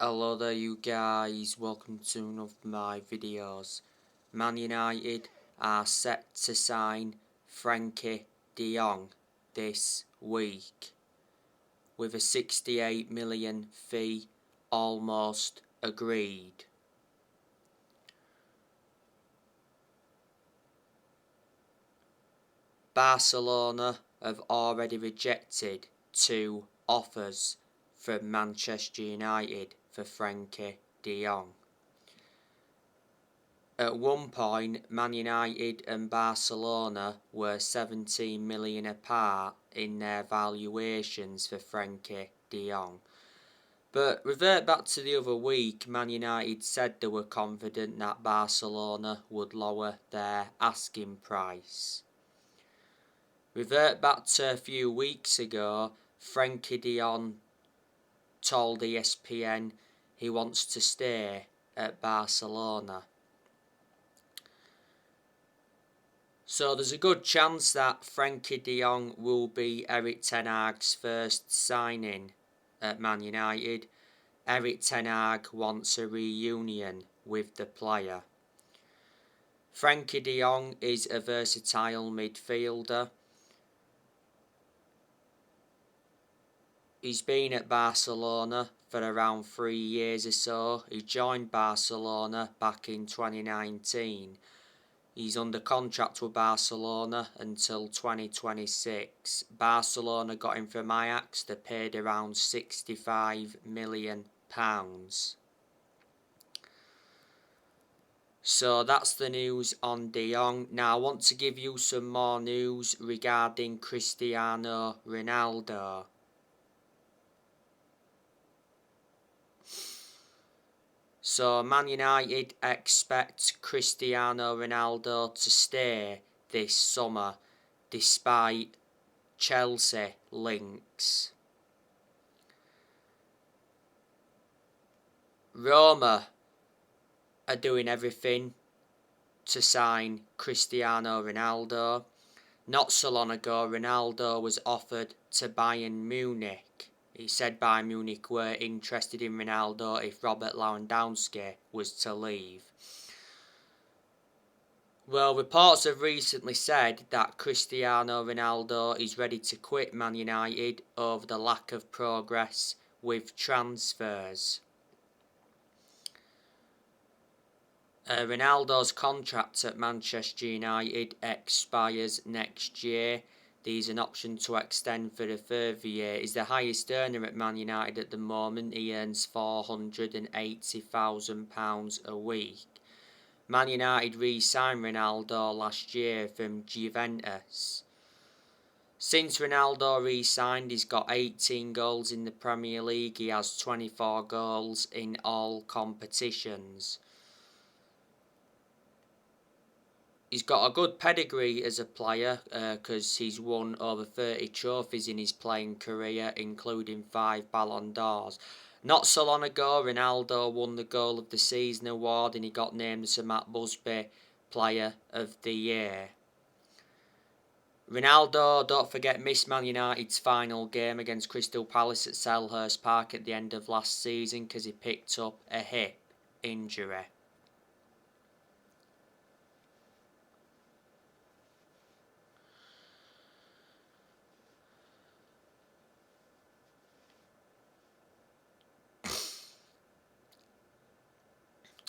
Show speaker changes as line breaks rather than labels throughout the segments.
Hello there you guys, welcome to one of my videos. Man United are set to sign Frenkie de Jong this week with a 68 million fee almost agreed. Barcelona have already rejected 2 offers from Manchester United for Frenkie de Jong. At one point, Man United and Barcelona were 17 million apart in their valuations for Frenkie de Jong. But revert back to the other week, Man United said they were confident that Barcelona would lower their asking price. Revert back to a few weeks ago, Frenkie de Jong told ESPN he wants to stay at Barcelona. So there's a good chance that Frenkie de Jong will be Erik ten Hag's first signing at Man United. Erik ten Hag wants a reunion with the player. Frenkie de Jong is a versatile midfielder. He's been at Barcelona for around 3 years or so. He joined Barcelona back in 2019. He's under contract with Barcelona until 2026. Barcelona got him from Ajax. They paid around £65 million. So that's the news on De Jong. Now I want to give you some more news regarding Cristiano Ronaldo. So Man United expect Cristiano Ronaldo to stay this summer despite Chelsea links. Roma are doing everything to sign Cristiano Ronaldo. Not so long ago, Ronaldo was offered to Bayern Munich. He said Bayern Munich were interested in Ronaldo if Robert Lewandowski was to leave. Well, reports have recently said that Cristiano Ronaldo is ready to quit Man United over the lack of progress with transfers. Ronaldo's contract at Manchester United expires next year. There's an option to extend for a further year. He's the highest earner at Man United at the moment. He earns £480,000 a week. Man United re-signed Ronaldo last year from Juventus. Since Ronaldo re-signed, he's got 18 goals in the Premier League. He has 24 goals in all competitions. He's got a good pedigree as a player because he's won over 30 trophies in his playing career, including 5 Ballon d'Ors. Not so long ago, Ronaldo won the Goal of the Season award and he got named as Sir Matt Busby Player of the Year. Ronaldo, don't forget, missed Man United's final game against Crystal Palace at Selhurst Park at the end of last season because he picked up a hip injury.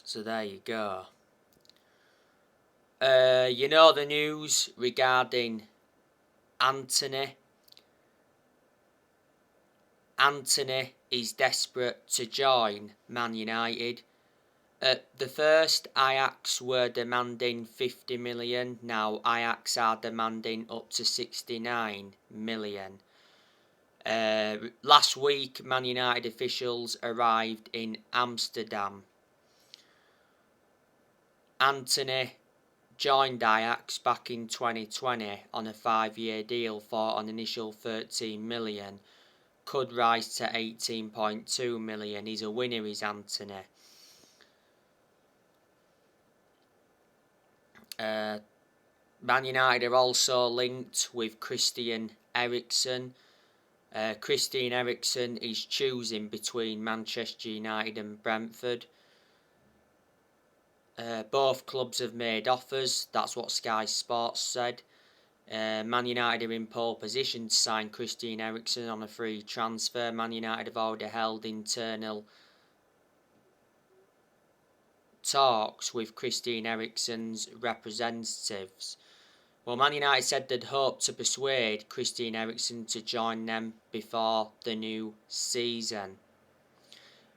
So there you go. You know the news regarding Anthony. Anthony is desperate to join Man United. At the first, Ajax were demanding 50 million. Now Ajax are demanding up to 69 million. Last week, Man United officials arrived in Amsterdam. Anthony joined Ajax back in 2020 on a 5-year deal for an initial 13 million. Could rise to 18.2 million. He's a winner, is Anthony. Man United are also linked with Christian Eriksen. Christian Eriksen is choosing between Manchester United and Brentford. Both clubs have made offers, that's what Sky Sports said. Man United are in pole position to sign Christian Eriksen on a free transfer. Man United have already held internal talks with Christian Eriksen's representatives. Well, Man United said they'd hope to persuade Christian Eriksen to join them before the new season.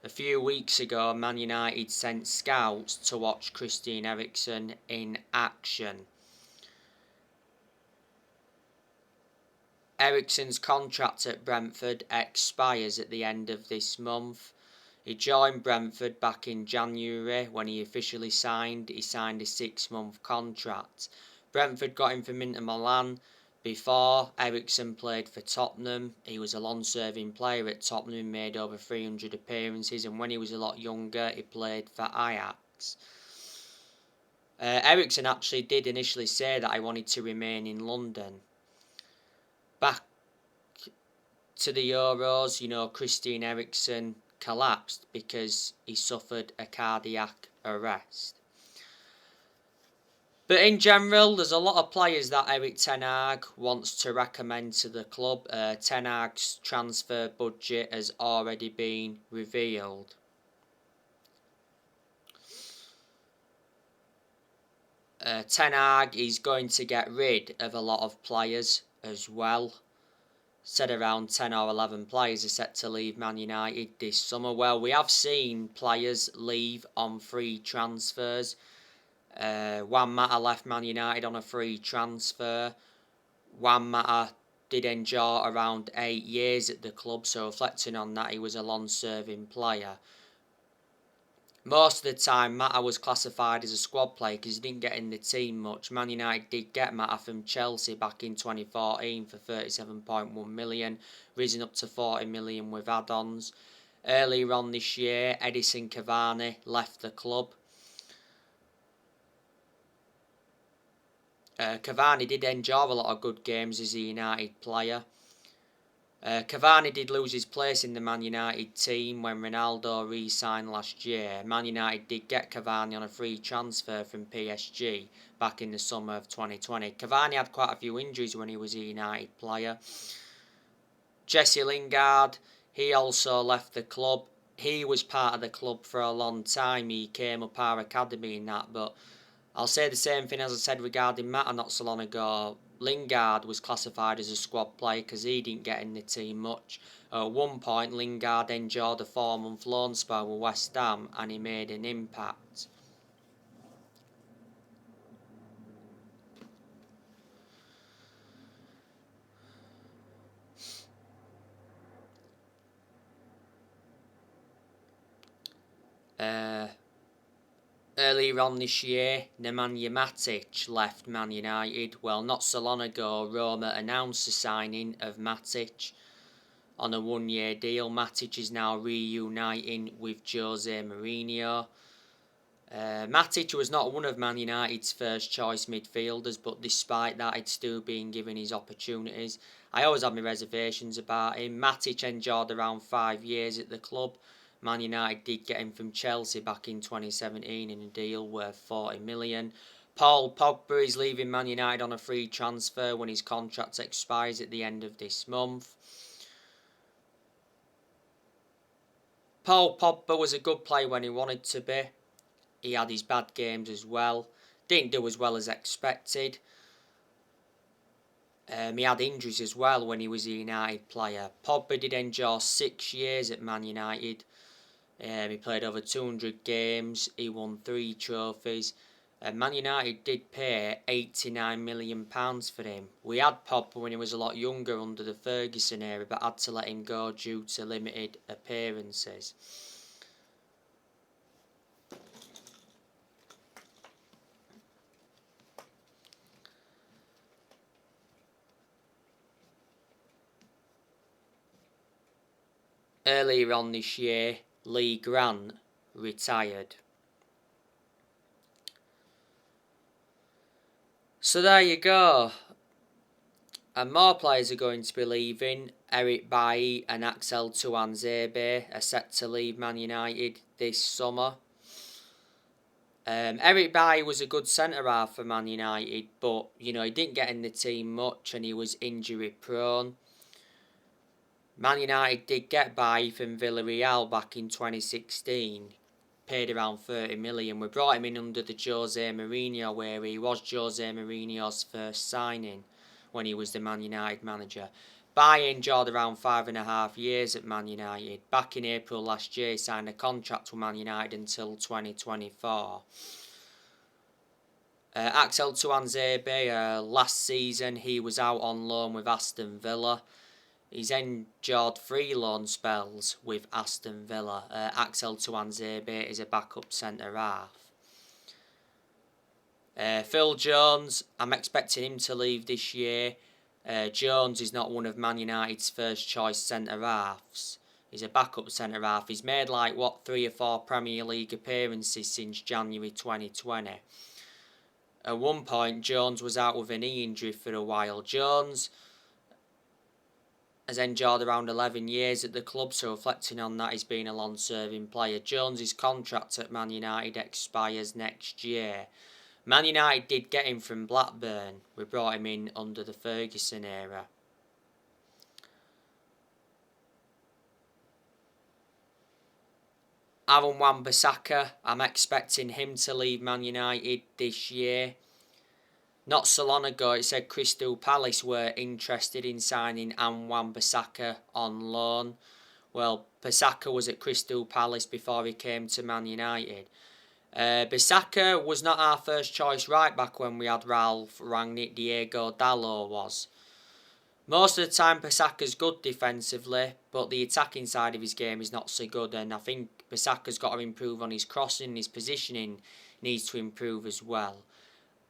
A few weeks ago, Man United sent scouts to watch Christian Eriksen in action. Eriksen's contract at Brentford expires at the end of this month. He joined Brentford back in January when he officially signed. He signed a 6-month contract. Brentford got him from Inter Milan. Before, Eriksen played for Tottenham. He was a long-serving player at Tottenham, made over 300 appearances, and when he was a lot younger, he played for Ajax. Eriksen actually did initially say that I wanted to remain in London. Back to the Euros, Christian Eriksen collapsed because he suffered a cardiac arrest. But in general, there's a lot of players that Erik Ten Hag wants to recommend to the club. Ten Hag's transfer budget has already been revealed. Ten Hag is going to get rid of a lot of players as well. Said around 10 or 11 players are set to leave Man United this summer. Well, we have seen players leave on free transfers. Juan Mata left Man United on a free transfer. Juan Mata did endure around 8 years at the club, so reflecting on that, he was a long-serving player. Most of the time, Mata was classified as a squad player because he didn't get in the team much. Man United did get Mata from Chelsea back in 2014 for 37.1 million, risen up to 40 million with add-ons. Earlier on this year, Edinson Cavani left the club. Cavani did enjoy a lot of good games as a United player. Cavani did lose his place in the Man United team when Ronaldo re-signed last year. Man United did get Cavani on a free transfer from PSG back in the summer of 2020. Cavani had quite a few injuries when he was a United player. Jesse Lingard, he also left the club. He was part of the club for a long time. He came up our academy and that, but I'll say the same thing as I said regarding Mata not so long ago. Lingard was classified as a squad player because he didn't get in the team much. At one point, Lingard enjoyed a 4-month loan spell with West Ham and he made an impact. Earlier on this year, Nemanja Matic left Man United. Well, not so long ago, Roma announced the signing of Matic on a 1-year deal. Matic is now reuniting with Jose Mourinho. Matic was not one of Man United's first choice midfielders, but despite that, it's still being given his opportunities. I always had my reservations about him. Matic endured around 5 years at the club. Man United did get him from Chelsea back in 2017 in a deal worth 40 million. Paul Pogba is leaving Man United on a free transfer when his contract expires at the end of this month. Paul Pogba was a good player when he wanted to be. He had his bad games as well. Didn't do as well as expected. He had injuries as well when he was a United player. Pogba did endure 6 years at Man United. He played over 200 games. He won 3 trophies. Man United did pay £89 million for him. We had Pogba when he was a lot younger under the Ferguson era, but had to let him go due to limited appearances. Earlier on this year, Lee Grant retired. So there you go. And more players are going to be leaving. Erik and Axel Tuanzebe are set to leave Man United this summer. Erik was a good centre-half for Man United, but he didn't get in the team much and he was injury prone. Man United did get Bailly from Villarreal back in 2016, paid around 30 million. We brought him in under the Jose Mourinho, where he was Jose Mourinho's first signing when he was the Man United manager. Bailly enjoyed around 5.5 years at Man United. Back in April last year, he signed a contract with Man United until 2024. Axel Tuanzebe, last season he was out on loan with Aston Villa. He's endured 3 loan spells with Aston Villa. Axel Tuanzebe is a backup centre-half. Phil Jones, I'm expecting him to leave this year. Jones is not one of Man United's first choice centre-halves. He's a backup centre-half. He's made 3 or 4 Premier League appearances since January 2020. At one point, Jones was out with a knee injury for a while. Jones has endured around 11 years at the club, so reflecting on that, he's been a long-serving player. Jones's contract at Man United expires next year. Man United did get him from Blackburn. We brought him in under the Ferguson era. Aaron Wan-Bissaka, I'm expecting him to leave Man United this year. Not so long ago, it said Crystal Palace were interested in signing Aaron Wan-Bissaka on loan. Well, Bissaka was at Crystal Palace before he came to Man United. Bissaka was not our first choice right back when we had Ralph Rangnick. Diego Dalot was. Most of the time, Bissaka's good defensively, but the attacking side of his game is not so good, and I think Bissaka's got to improve on his crossing. His positioning needs to improve as well.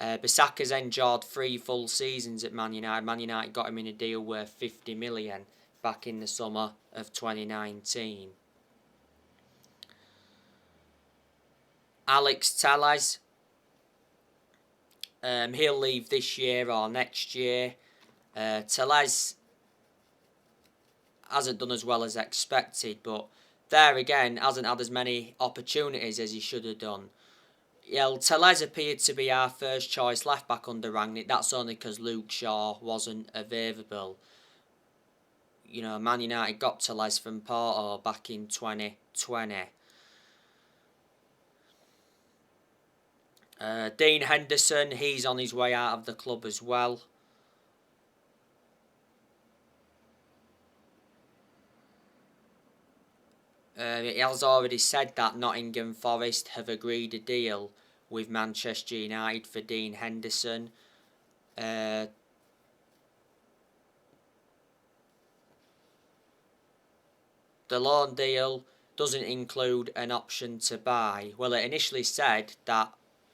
Bissaka's endured 3 full seasons at Man United. Man United got him in a deal worth 50 million back in the summer of 2019. Alex Telles, he'll leave this year or next year. Telles hasn't done as well as expected, but there again hasn't had as many opportunities as he should have done. Telles appeared to be our first choice left back under Rangnick. That's only because Luke Shaw wasn't available. Man United got Telles from Porto back in 2020. Dean Henderson, he's on his way out of the club as well. It has already said that Nottingham Forest have agreed a deal with Manchester United for Dean Henderson. The loan deal doesn't include an option to buy. Well, it initially said that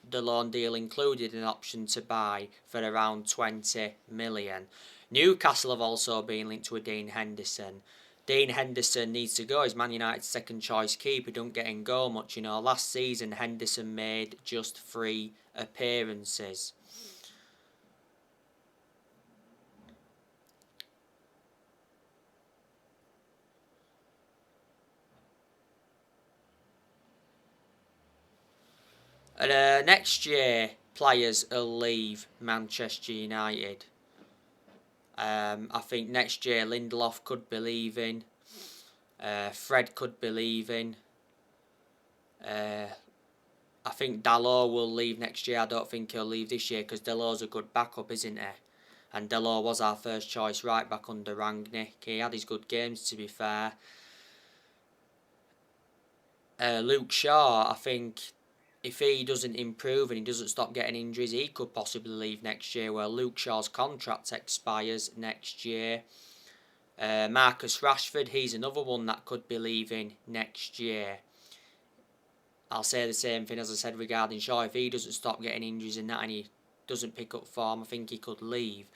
the loan deal included an option to buy for around 20 million. Newcastle have also been linked to a Dean Henderson. Dean Henderson needs to go. He's Man United's second choice keeper. Don't get in goal much. Last season Henderson made just 3 appearances. And next year, players will leave Manchester United. I think next year Lindelof could be leaving. Fred could be leaving. I think Dalot will leave next year. I don't think he'll leave this year because Dalot's a good backup, isn't he? And Dalot was our first choice right back under Rangnick. He had his good games, to be fair. Luke Shaw, I think if he doesn't improve and he doesn't stop getting injuries, he could possibly leave next year. Well, Luke Shaw's contract expires next year. Marcus Rashford, he's another one that could be leaving next year. I'll say the same thing as I said regarding Shaw. If he doesn't stop getting injuries and he doesn't pick up form, I think he could leave.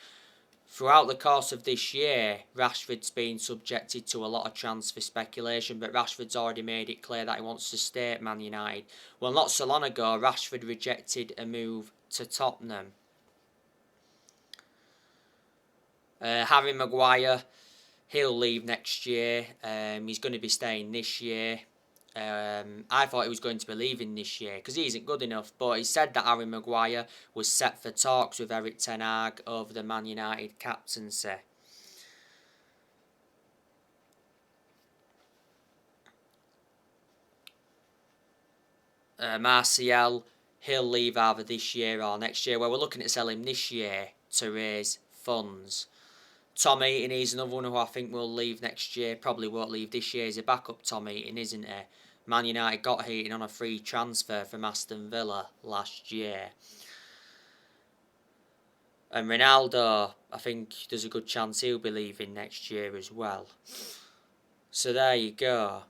Throughout the course of this year, Rashford's been subjected to a lot of transfer speculation, but Rashford's already made it clear that he wants to stay at Man United. Well, not so long ago, Rashford rejected a move to Tottenham. Harry Maguire, he'll leave next year. He's going to be staying this year. I thought he was going to be leaving this year because he isn't good enough. But he said that Harry Maguire was set for talks with Erik ten Hag over the Man United captaincy. Martial, he'll leave either this year or next year. Well, we're looking at selling him this year to raise funds. Tom Eaton, he's another one who I think will leave next year. Probably won't leave this year. He's a backup Tom Eaton, isn't he? Man United got Heaton on a free transfer from Aston Villa last year. And Ronaldo, I think there's a good chance he'll be leaving next year as well. So there you go.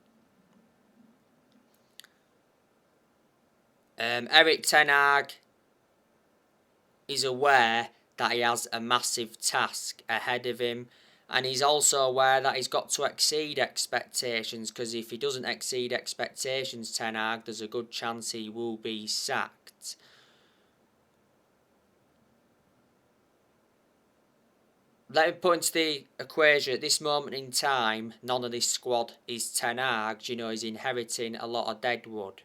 Erik ten Hag is aware that he has a massive task ahead of him, and he's also aware that he's got to exceed expectations, because if he doesn't exceed expectations, Ten Hag, there's a good chance he will be sacked. Let me put into the equation, at this moment in time, none of this squad is Ten Hag. You know, he's inheriting a lot of deadwood.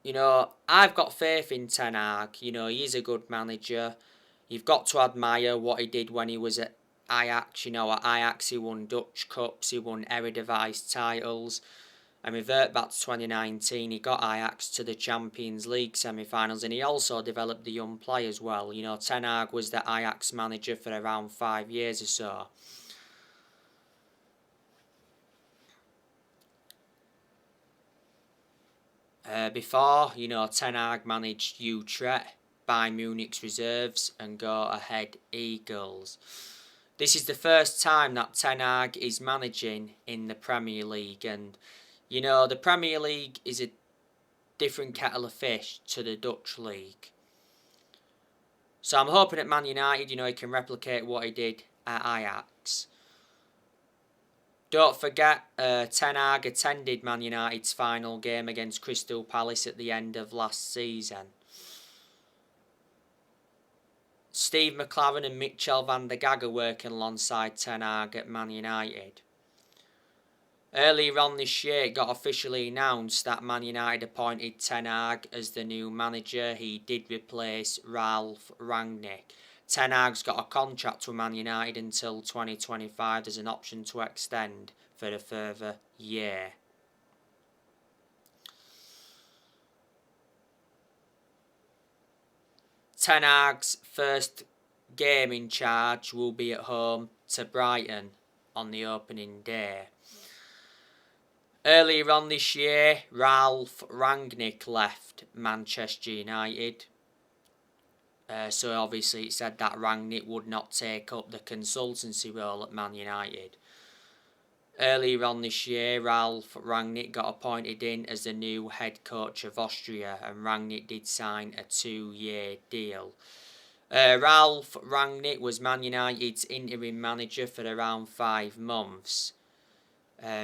You know, I've got faith in Ten Hag. You know, he is a good manager. You've got to admire what he did when he was at Ajax. You know, at Ajax he won Dutch Cups, he won Eredivisie titles. And revert back to 2019, he got Ajax to the Champions League semi-finals, and he also developed the young players well. You know, Ten Hag was the Ajax manager for around 5 years or so. Before, you know, Ten Hag managed Utrecht, Bayern Munich's reserves, and Go Ahead Eagles. This is the first time that Ten Hag is managing in the Premier League, and you know, the Premier League is a different kettle of fish to the Dutch League. So I'm hoping at Man United, you know, he can replicate what he did at Ajax. Don't forget, Ten Hag attended Man United's final game against Crystal Palace at the end of last season. Steve McLaren and Mitchell van der Gagh are working alongside Ten Hag at Man United. Earlier on this year, it got officially announced that Man United appointed Ten Hag as the new manager. He did replace Ralph Rangnick. Ten Hag's got a contract with Man United until 2025. There's an option to extend for a further year. Ten Hag's first game in charge will be at home to Brighton on the opening day. Earlier on this year, Ralph Rangnick left Manchester United. So obviously it said that Rangnick would not take up the consultancy role at Man United. Earlier on this year, Ralph Rangnick got appointed in as the new head coach of Austria, and Rangnick did sign a 2-year deal. Ralph Rangnick was Man United's interim manager for around 5 months.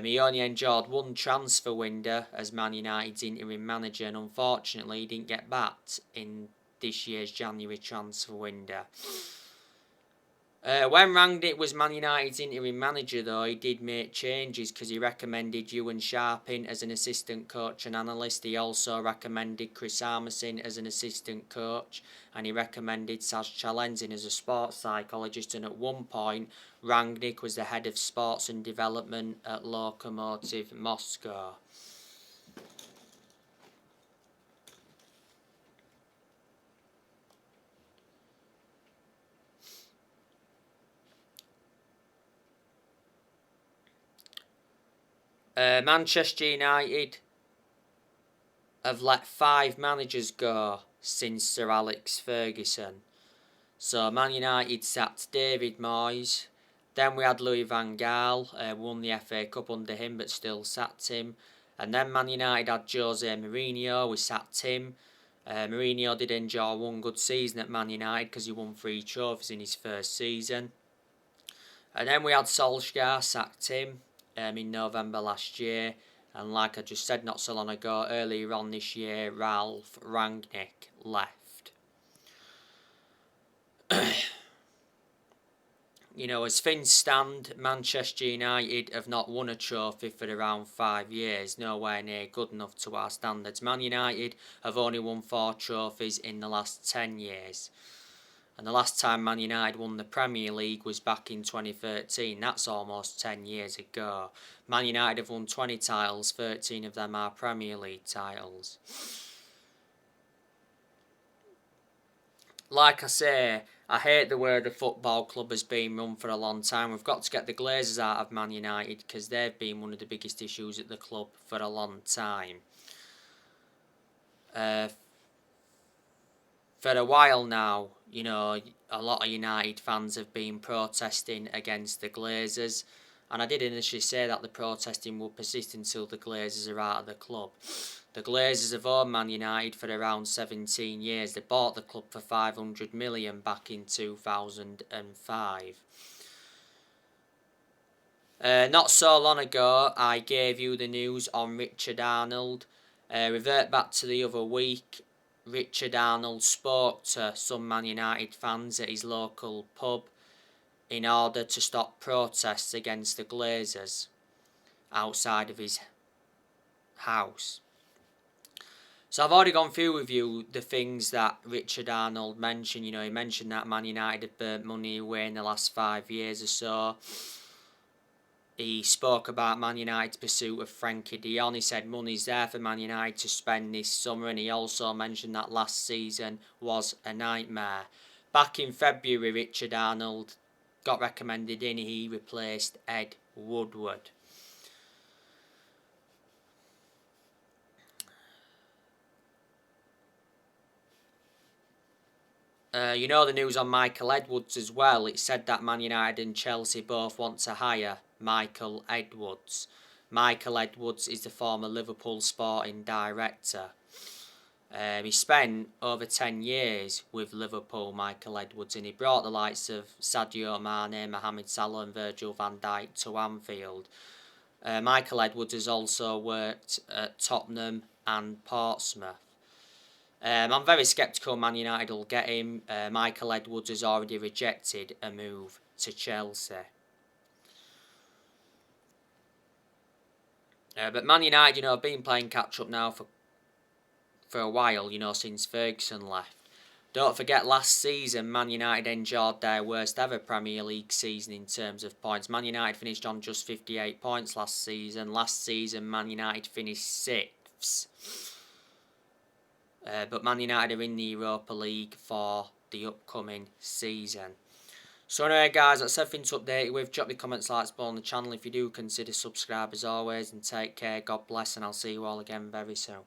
He only enjoyed one transfer window as Man United's interim manager, and unfortunately he didn't get backed in this year's January transfer window. When Rangnick was Man United's interim manager, though, he did make changes because he recommended Ewan Sharping as an assistant coach and analyst. He also recommended Chris Armisen as an assistant coach, and he recommended Saz Chalenzin as a sports psychologist. And at one point, Rangnick was the head of sports and development at Lokomotiv Moscow. Manchester United have let 5 managers go since Sir Alex Ferguson. So Man United sacked David Moyes. Then we had Louis van Gaal, won the FA Cup under him but still sacked him. And then Man United had Jose Mourinho, we sacked him. Mourinho did enjoy one good season at Man United because he won 3 trophies in his first season. And then we had Solskjaer, sacked him in November last year, and like I just said not so long ago, earlier on this year, Ralph Rangnick left. as things stand, Manchester United have not won a trophy for around 5 years, nowhere near good enough to our standards. Man United have only won 4 trophies in the last 10 years. And the last time Man United won the Premier League was back in 2013. That's almost 10 years ago. Man United have won 20 titles, 13 of them are Premier League titles. Like I say, I hate the way the football club has been run for a long time. We've got to get the Glazers out of Man United because they've been one of the biggest issues at the club for a long time. For a while now, a lot of United fans have been protesting against the Glazers. And I did initially say that the protesting will persist until the Glazers are out of the club. The Glazers have owned Man United for around 17 years. They bought the club for 500 million back in 2005. Not so long ago, I gave you the news on Richard Arnold. Revert back to the other week. Richard Arnold spoke to some Man United fans at his local pub in order to stop protests against the Glazers outside of his house. So I've already gone through with you the things that Richard Arnold mentioned. He mentioned that Man United had burnt money away in the last 5 years or so. He spoke about Man United's pursuit of Frenkie de Jong. He said money's there for Man United to spend this summer, and he also mentioned that last season was a nightmare. Back in February, Richard Arnold got recommended in. He replaced Ed Woodward. The news on Michael Edwards as well. It said that Man United and Chelsea both want to hire Michael Edwards. Michael Edwards is the former Liverpool sporting director. He spent over 10 years with Liverpool, Michael Edwards, and he brought the likes of Sadio Mane, Mohamed Salah and Virgil van Dijk to Anfield. Michael Edwards has also worked at Tottenham and Portsmouth. I'm very sceptical Man United will get him. Michael Edwards has already rejected a move to Chelsea. But Man United, have been playing catch-up now for a while, since Ferguson left. Don't forget, last season, Man United endured their worst ever Premier League season in terms of points. Man United finished on just 58 points last season. Last season, Man United finished 6th. But Man United are in the Europa League for the upcoming season. So anyway guys, that's everything to update you with. Drop your comments, likes below on the channel if you do. Consider subscribe as always, and take care. God bless, and I'll see you all again very soon.